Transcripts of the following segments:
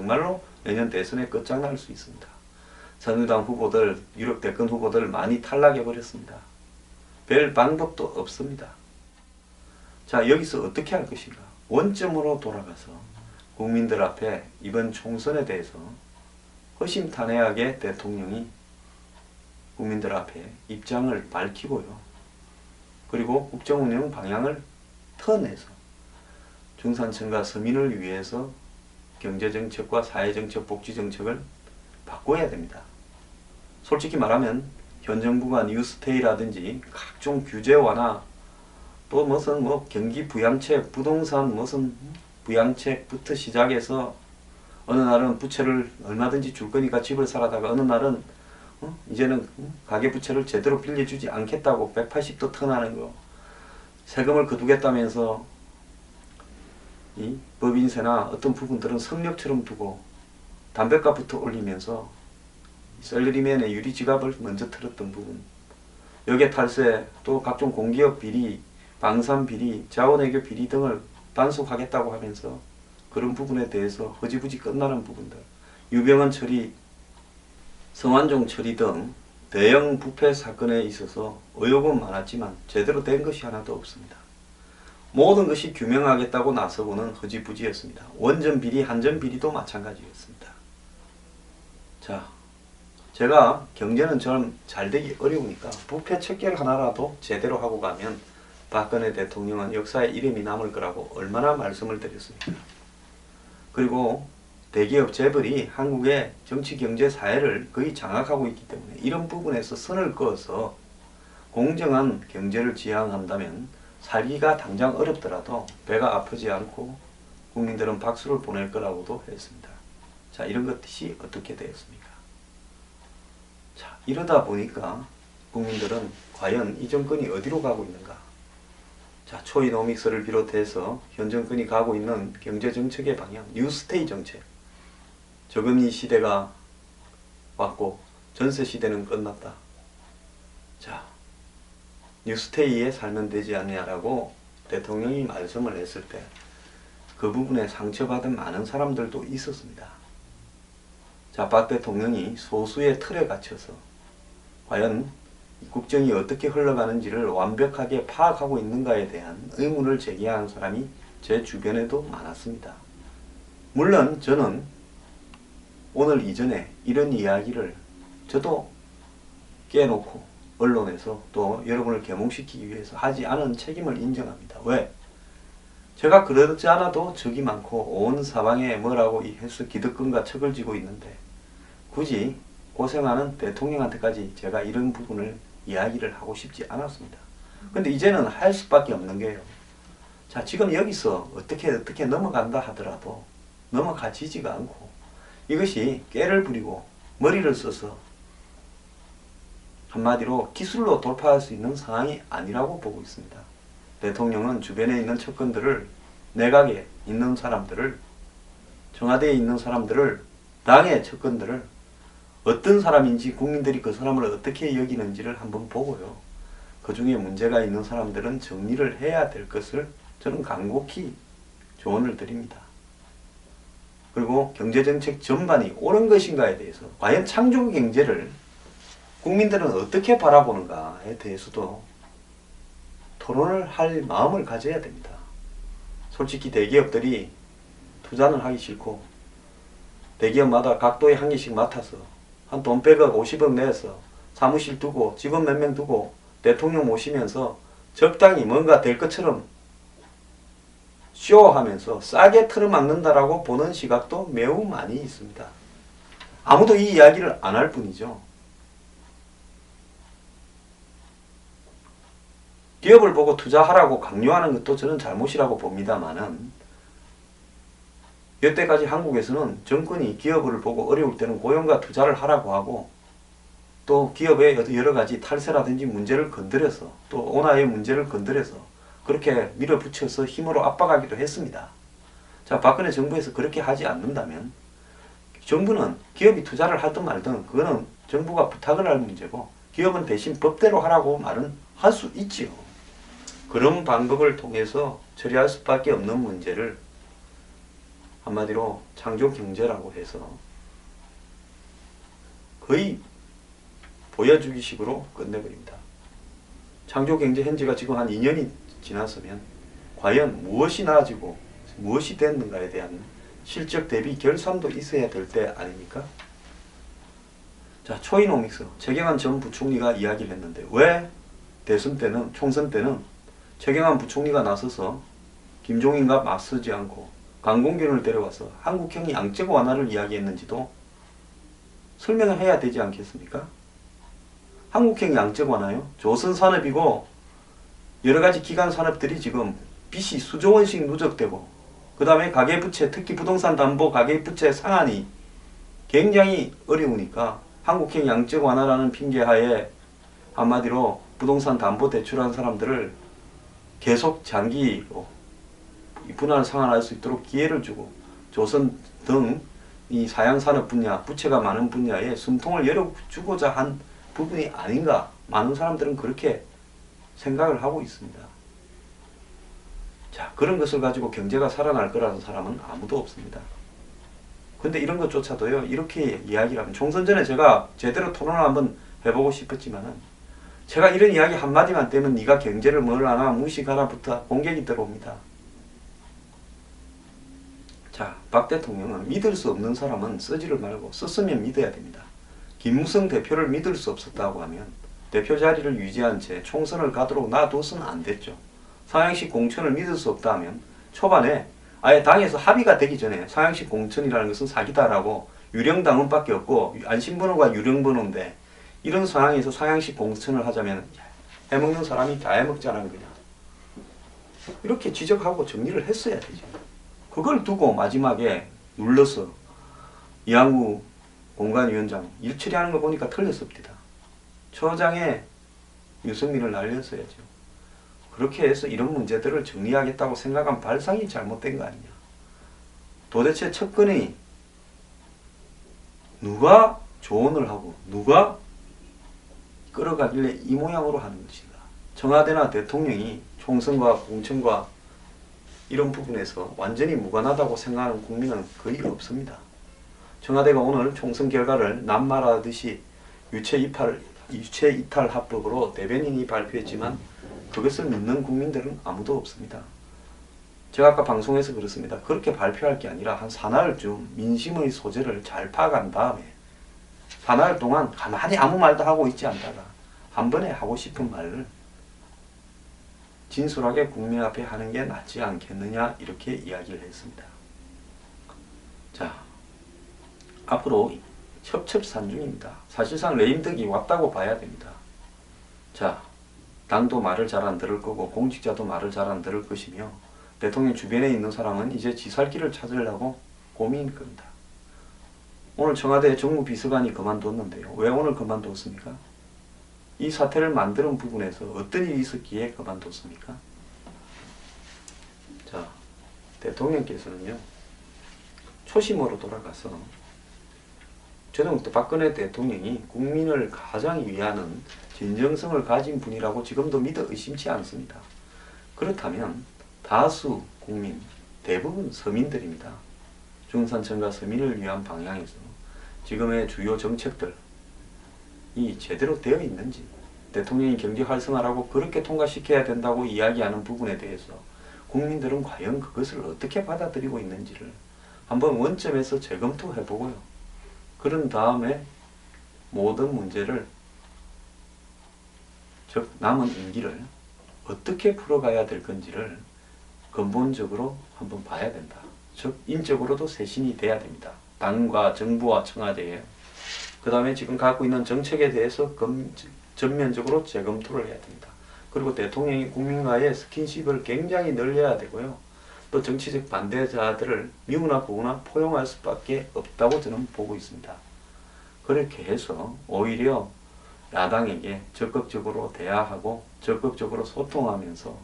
정말로 내년 대선에 끝장날 수 있습니다. 선유당 후보들, 유력 대권 후보들 많이 탈락해버렸습니다. 별 방법도 없습니다. 자, 여기서 어떻게 할 것인가? 원점으로 돌아가서 국민들 앞에 이번 총선에 대해서 허심탄회하게 대통령이 국민들 앞에 입장을 밝히고요. 그리고 국정운영 방향을 터내서 중산층과 서민을 위해서 경제정책과 사회정책, 복지정책을 바꿔야 됩니다. 솔직히 말하면 현 정부가 뉴스테이라든지 각종 규제 완화 또 무슨 경기 부양책, 부동산 무슨 부양책부터 시작해서 어느 날은 부채를 얼마든지 줄 거니까 집을 사라다가 어느 날은 이제는 가계부채를 제대로 빌려주지 않겠다고 180도 턴하는 거, 세금을 거두겠다면서 이 법인세나 어떤 부분들은 성역처럼 두고 담배값부터 올리면서 셀러리맨의 유리지갑을 먼저 틀었던 부분, 역외 탈세, 또 각종 공기업 비리, 방산 비리, 자원외교 비리 등을 단속하겠다고 하면서 그런 부분에 대해서 허지부지 끝나는 부분들, 유병헌 처리, 성완종 처리 등 대형 부패 사건에 있어서 의혹은 많았지만 제대로 된 것이 하나도 없습니다. 모든 것이 규명하겠다고 나서고는 허지부지였습니다. 원전 비리, 한전 비리도 마찬가지였습니다. 자, 제가 경제는 좀 잘 되기 어려우니까 부패 척결 하나라도 제대로 하고 가면 박근혜 대통령은 역사에 이름이 남을 거라고 얼마나 말씀을 드렸습니까? 그리고 대기업 재벌이 한국의 정치, 경제, 사회를 거의 장악하고 있기 때문에 이런 부분에서 선을 그어서 공정한 경제를 지향한다면 살기가 당장 어렵더라도 배가 아프지 않고 국민들은 박수를 보낼 거라고도 했습니다. 자, 이런 것이 어떻게 되었습니까? 자, 이러다 보니까 국민들은 과연 이 정권이 어디로 가고 있는가? 자, 초이노믹스를 비롯해서 현 정권이 가고 있는 경제정책의 방향, 뉴스테이 정책. 저금리 시대가 왔고 전세 시대는 끝났다. 자, 뉴스테이에 살면 되지 않냐라고 대통령이 말씀을 했을 때 그 부분에 상처받은 많은 사람들도 있었습니다. 자, 박 대통령이 소수의 틀에 갇혀서 과연 국정이 어떻게 흘러가는지를 완벽하게 파악하고 있는가에 대한 의문을 제기하는 사람이 제 주변에도 많았습니다. 물론 저는 오늘 이전에 이런 이야기를 저도 깨놓고 언론에서 또 여러분을 계몽시키기 위해서 하지 않은 책임을 인정합니다. 왜? 제가 그러지 않아도 적이 많고 온 사방에 뭐라고 해서 기득권과 척을 지고 있는데 굳이 고생하는 대통령한테까지 제가 이런 부분을 이야기를 하고 싶지 않았습니다. 근데 이제는 할 수밖에 없는 게요. 자, 지금 여기서 어떻게 넘어간다 하더라도 넘어가지지가 않고 이것이 꾀를 부리고 머리를 써서 한마디로 기술로 돌파할 수 있는 상황이 아니라고 보고 있습니다. 대통령은 주변에 있는 척근들을, 내각에 있는 사람들을, 청와대에 있는 사람들을, 당의 척근들을 어떤 사람인지 국민들이 그 사람을 어떻게 여기는지를 한번 보고요. 그 중에 문제가 있는 사람들은 정리를 해야 될 것을 저는 간곡히 조언을 드립니다. 그리고 경제정책 전반이 옳은 것인가에 대해서 과연 창조 경제를 국민들은 어떻게 바라보는가에 대해서도 토론을 할 마음을 가져야 됩니다. 솔직히 대기업들이 투자는 하기 싫고 대기업마다 각도에 한 개씩 맡아서 한 돈 100억, 50억 내서 사무실 두고 직원 몇 명 두고 대통령 모시면서 적당히 뭔가 될 것처럼 쇼하면서 싸게 틀어막는다라고 보는 시각도 매우 많이 있습니다. 아무도 이 이야기를 안 할 뿐이죠. 기업을 보고 투자하라고 강요하는 것도 저는 잘못이라고 봅니다만은 여태까지 한국에서는 정권이 기업을 보고 어려울 때는 고용과 투자를 하라고 하고 또 기업의 여러 가지 탈세라든지 문제를 건드려서 또 온화의 문제를 건드려서 그렇게 밀어붙여서 힘으로 압박하기도 했습니다. 자, 박근혜 정부에서 그렇게 하지 않는다면 정부는 기업이 투자를 하든 말든 그거는 정부가 부탁을 할 문제고 기업은 대신 법대로 하라고 말은 할 수 있지요. 그런 방법을 통해서 처리할 수밖에 없는 문제를 한마디로 창조경제라고 해서 거의 보여주기 식으로 끝내버립니다. 창조경제 현지가 지금 한 2년이 지났으면 과연 무엇이 나아지고 무엇이 됐는가에 대한 실적 대비 결산도 있어야 될 때 아닙니까? 자, 초이노믹스 최경환 전 부총리가 이야기를 했는데 왜 대선 때는 총선 때는 최경환 부총리가 나서서 김종인과 맞서지 않고 강공균을 데려와서 한국형 양적 완화를 이야기했는지도 설명을 해야 되지 않겠습니까? 한국형 양적 완화요? 조선산업이고 여러가지 기관 산업들이 지금 빚이 수조 원씩 누적되고 그 다음에 가계부채 특히 부동산 담보 가계부채 상한이 굉장히 어려우니까 한국형 양적 완화라는 핑계하에 한마디로 부동산 담보 대출한 사람들을 계속 장기로 분할 상환할 수 있도록 기회를 주고 조선 등 이 사양산업 분야, 부채가 많은 분야에 숨통을 열어주고자 한 부분이 아닌가 많은 사람들은 그렇게 생각을 하고 있습니다. 자, 그런 것을 가지고 경제가 살아날 거라는 사람은 아무도 없습니다. 근데 이런 것조차도요 이렇게 이야기를 하면 총선 전에 제가 제대로 토론을 한번 해보고 싶었지만은 제가 이런 이야기 한마디만 떼면 네가 경제를 뭘 아나 무식하라부터 공격이 들어옵니다. 자, 박 대통령은 믿을 수 없는 사람은 쓰지를 말고 썼으면 믿어야 됩니다. 김무성 대표를 믿을 수 없었다고 하면 대표 자리를 유지한 채 총선을 가도록 놔둬서는 안 됐죠. 상향식 공천을 믿을 수 없다 하면 초반에 아예 당에서 합의가 되기 전에 상향식 공천이라는 것은 사기다라고 유령당원밖에 없고 안심번호가 유령번호인데 이런 상황에서 상향식 공천을 하자면 해먹는 사람이 다 해먹자는 거냐. 이렇게 지적하고 정리를 했어야 되죠. 그걸 두고 마지막에 눌러서 이항구 공관위원장 일 처리하는 거 보니까 틀렸습니다. 처장에 유승민을 날렸어야죠. 그렇게 해서 이런 문제들을 정리하겠다고 생각한 발상이 잘못된 거 아니냐. 도대체 측근이 누가 조언을 하고 누가 끌어가길래 이 모양으로 하는 것인가. 청와대나 대통령이 총선과 공천과 이런 부분에서 완전히 무관하다고 생각하는 국민은 거의 없습니다. 청와대가 오늘 총선 결과를 낱말하듯이 유체 이탈 합법으로 대변인이 발표했지만 그것을 믿는 국민들은 아무도 없습니다. 제가 아까 방송에서 그렇습니다. 그렇게 발표할 게 아니라 한 사나흘쯤 민심의 소재를 잘 파악한 다음에 사나흘 동안 가만히 아무 말도 하고 있지 않다가 한 번에 하고 싶은 말을 진솔하게 국민 앞에 하는 게 낫지 않겠느냐 이렇게 이야기를 했습니다. 자, 앞으로 첩첩산중입니다. 사실상 레임덕이 왔다고 봐야 됩니다. 자, 당도 말을 잘 안 들을 거고 공직자도 말을 잘 안 들을 것이며 대통령 주변에 있는 사람은 이제 지살길을 찾으려고 고민일 겁니다. 오늘 청와대 정무비서관이 그만뒀는데요. 왜 오늘 그만뒀습니까? 이 사태를 만드는 부분에서 어떤 일이 있었기에 그만뒀습니까? 자, 대통령께서는요 초심으로 돌아가서 저는 박근혜 대통령이 국민을 가장 위하는 진정성을 가진 분이라고 지금도 믿어 의심치 않습니다. 그렇다면 다수 국민, 대부분 서민들입니다. 중산층과 서민을 위한 방향에서 지금의 주요 정책들 이 제대로 되어 있는지, 대통령이 경제 활성화라고 그렇게 통과시켜야 된다고 이야기하는 부분에 대해서 국민들은 과연 그것을 어떻게 받아들이고 있는지를 한번 원점에서 재검토해보고요. 그런 다음에 모든 문제를, 즉 남은 임기를 어떻게 풀어가야 될 건지를 근본적으로 한번 봐야 된다. 즉 인적으로도 쇄신이 돼야 됩니다. 당과 정부와 청와대에. 그 다음에 지금 갖고 있는 정책에 대해서 전면적으로 재검토를 해야 됩니다. 그리고 대통령이 국민과의 스킨십을 굉장히 늘려야 되고요. 또 정치적 반대자들을 미우나 고우나 포용할 수밖에 없다고 저는 보고 있습니다. 그렇게 해서 오히려 야당에게 적극적으로 대화하고 적극적으로 소통하면서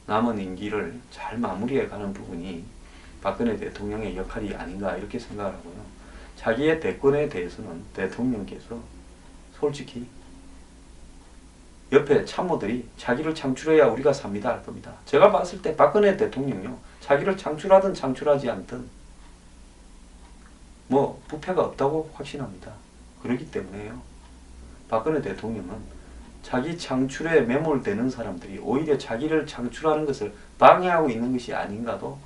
남은 임기를 잘 마무리해 가는 부분이 박근혜 대통령의 역할이 아닌가 이렇게 생각을 하고요. 자기의 대권에 대해서는 대통령께서 솔직히 옆에 참모들이 자기를 창출해야 우리가 삽니다 할 겁니다. 제가 봤을 때 박근혜 대통령요 자기를 창출하든 창출하지 않든 뭐 부패가 없다고 확신합니다. 그렇기 때문에요. 박근혜 대통령은 자기 창출에 매몰되는 사람들이 오히려 자기를 창출하는 것을 방해하고 있는 것이 아닌가도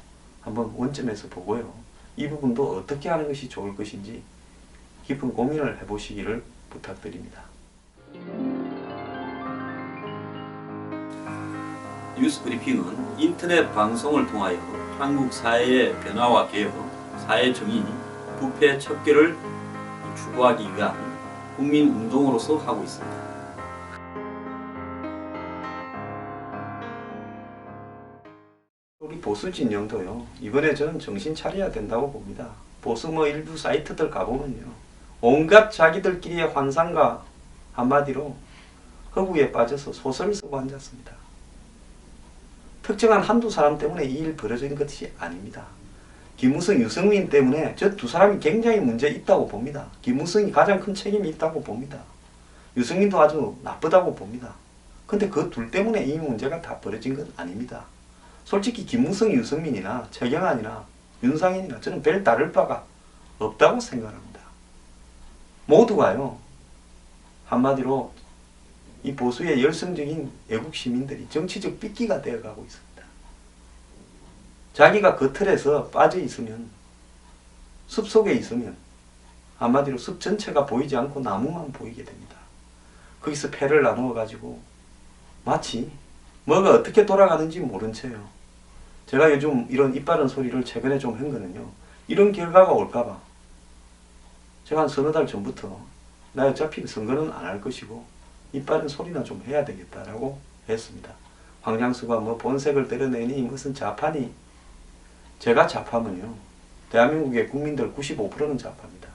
한번 원점에서 보고요. 이 부분도 어떻게 하는 것이 좋을 것인지 깊은 고민을 해보시기를 부탁드립니다. 뉴스 브리핑은 인터넷 방송을 통하여 한국 사회의 변화와 개혁, 사회 정의, 부패 척결을 추구하기 위한 국민 운동으로서 하고 있습니다. 우리 보수 진영도요, 이번에 저는 정신 차려야 된다고 봅니다. 보수 일부 사이트들 가보면요, 온갖 자기들끼리의 환상과 한마디로 허구에 빠져서 소설을 쓰고 앉았습니다. 특정한 한두 사람 때문에 이 일 벌어진 것이 아닙니다. 김무성, 유승민 때문에 저 두 사람이 굉장히 문제 있다고 봅니다. 김무성이 가장 큰 책임이 있다고 봅니다. 유승민도 아주 나쁘다고 봅니다. 근데 그 둘 때문에 이 문제가 다 벌어진 건 아닙니다. 솔직히 김무성, 유승민이나 최경환이나 윤상현이나 저는 별 다를 바가 없다고 생각합니다. 모두가요, 한마디로 이 보수의 열성적인 애국 시민들이 정치적 삐끼가 되어가고 있습니다. 자기가 그 틀에서 빠져 있으면, 숲 속에 있으면 한마디로 숲 전체가 보이지 않고 나무만 보이게 됩니다. 거기서 패를 나누어 가지고 마치 뭐가 어떻게 돌아가는지 모른 채요. 제가 요즘 이런 이빠른 소리를 최근에 좀 한 거는요, 이런 결과가 올까봐 제가 한 서너 달 전부터 나 어차피 선거는 안 할 것이고 이빠른 소리나 좀 해야 되겠다라고 했습니다. 황장수가 뭐 본색을 드러내니 무슨 좌파니, 제가 좌파면요, 대한민국의 국민들 95%는 좌파입니다.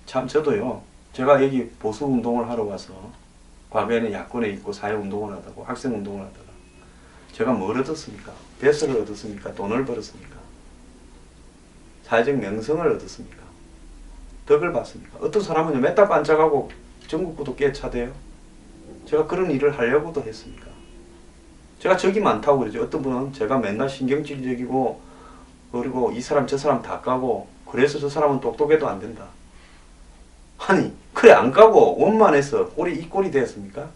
참 저도요, 제가 여기 보수 운동을 하러 와서 과거에는 야권에 있고 사회운동을 하다가 학생운동을 하다가 제가 뭘 얻었습니까? 배설을 얻었습니까? 돈을 벌었습니까? 사회적 명성을 얻었습니까? 덕을 봤습니까? 어떤 사람은 몇 달 반짝하고 전국구도 깨차대요. 제가 그런 일을 하려고도 했습니까? 제가 적이 많다고 그러죠. 어떤 분은 제가 맨날 신경질적이고 그리고 이 사람 저 사람 다 까고 그래서 저 사람은 똑똑해도 안 된다. 아니 그래 안 까고 원만해서 꼴이 이 꼴이 되었습니까?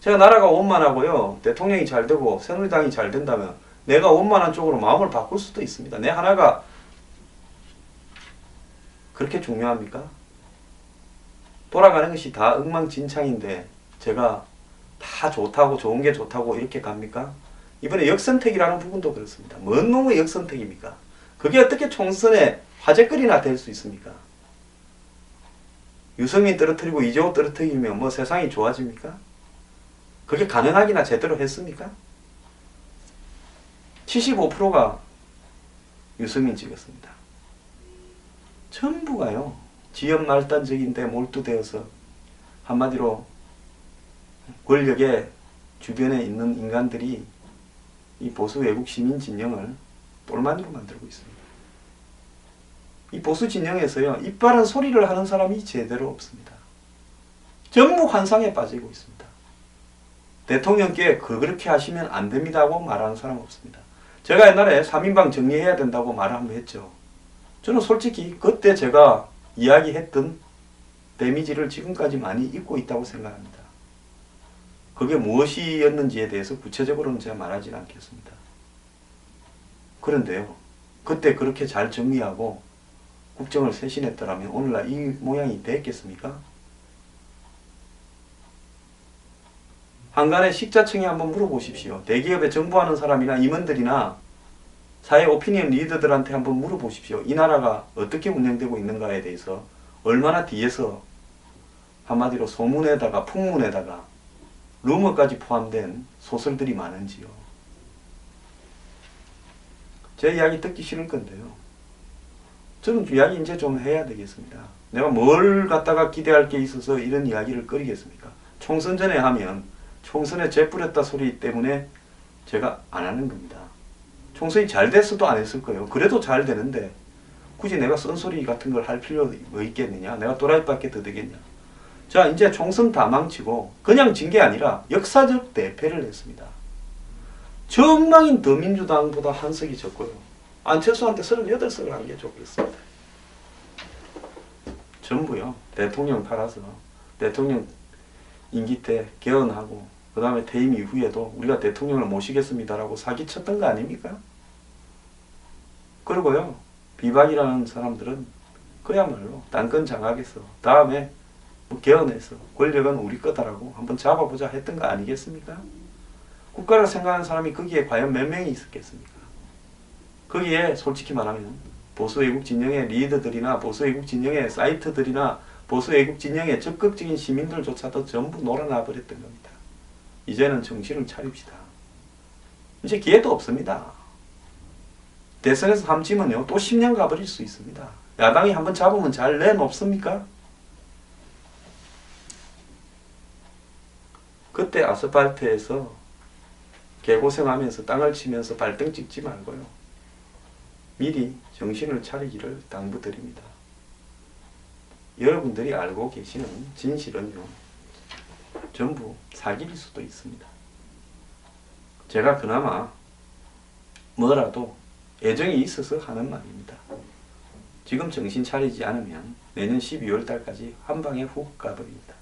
제가 나라가 원만하고요, 대통령이 잘 되고 새누리당이 잘 된다면 내가 원만한 쪽으로 마음을 바꿀 수도 있습니다. 내 하나가 그렇게 중요합니까? 돌아가는 것이 다 엉망진창인데 제가 다 좋다고, 좋은 게 좋다고 이렇게 갑니까? 이번에 역선택이라는 부분도 그렇습니다. 뭔 놈의 역선택입니까? 그게 어떻게 총선에 화제거리나 될 수 있습니까? 유승민 떨어뜨리고 이재호 떨어뜨리면 뭐 세상이 좋아집니까? 그게 가능하기나 제대로 했습니까? 75%가 유승민 찍었습니다. 전부가요, 지역 말단적인데 몰두되어서 한마디로 권력의 주변에 있는 인간들이 이 보수 외국 시민 진영을 똘마니로 만들고 있습니다. 이 보수 진영에서요, 이빠른 소리를 하는 사람이 제대로 없습니다. 전부 환상에 빠지고 있습니다. 대통령께 그렇게 하시면 안 됩니다고 말하는 사람 없습니다. 제가 옛날에 3인방 정리해야 된다고 말을 한번 했죠. 저는 솔직히 그때 제가 이야기했던 데미지를 지금까지 많이 입고 있다고 생각합니다. 그게 무엇이었는지에 대해서 구체적으로는 제가 말하지 않겠습니다. 그런데요, 그때 그렇게 잘 정리하고 국정을 쇄신했더라면 오늘날 이 모양이 됐겠습니까? 한간의 식자층에 한번 물어보십시오. 대기업에 정부하는 사람이나 임원들이나 사회 오피니언 리더들한테 한번 물어보십시오. 이 나라가 어떻게 운영되고 있는가에 대해서 얼마나 뒤에서 한마디로 소문에다가 풍문에다가 루머까지 포함된 소설들이 많은지요. 제 이야기 듣기 싫을 건데요, 저는 이야기 이제 좀 해야 되겠습니다. 내가 뭘 갖다가 기대할 게 있어서 이런 이야기를 꺼리겠습니까? 총선 전에 하면 총선에 재뿌렸다 소리 때문에 제가 안 하는 겁니다. 총선이 잘 됐어도 안 했을 거예요. 그래도 잘 되는데 굳이 내가 쓴소리 같은 걸 할 필요가 뭐 있겠느냐? 내가 또라이밖에 더 되겠냐? 자, 이제 총선 다 망치고 그냥 진 게 아니라 역사적 대패를 했습니다. 정망인 더민주당보다 한 석이 적고요, 안철수한테 38석을 한 게 좋겠습니다. 전부요. 대통령 팔아서 대통령 임기 때 개헌하고 그 다음에 퇴임 이후에도 우리가 대통령을 모시겠습니다라고 사기쳤던 거 아닙니까? 그리고요. 비박이라는 사람들은 그야말로 당권 장악해서 다음에 뭐 개헌해서 권력은 우리 거다라고 한번 잡아보자 했던 거 아니겠습니까? 국가를 생각하는 사람이 거기에 과연 몇 명이 있었겠습니까? 거기에 솔직히 말하면 보수 외국 진영의 리더들이나 보수 외국 진영의 사이트들이나 보수 외국 진영의 적극적인 시민들조차도 전부 놀아나 버렸던 겁니다. 이제는 정신을 차립시다. 이제 기회도 없습니다. 대선에서 함치면요 또 10년 가버릴 수 있습니다. 야당이 한번 잡으면 잘 내놓습니까? 그때 아스팔트에서 개고생하면서 땅을 치면서 발등 찍지 말고요. 미리 정신을 차리기를 당부드립니다. 여러분들이 알고 계시는 진실은요. 전부 사기일 수도 있습니다. 제가 그나마 뭐라도 애정이 있어서 하는 말입니다. 지금 정신 차리지 않으면 내년 12월 달까지 한 방에 훅 가버립니다.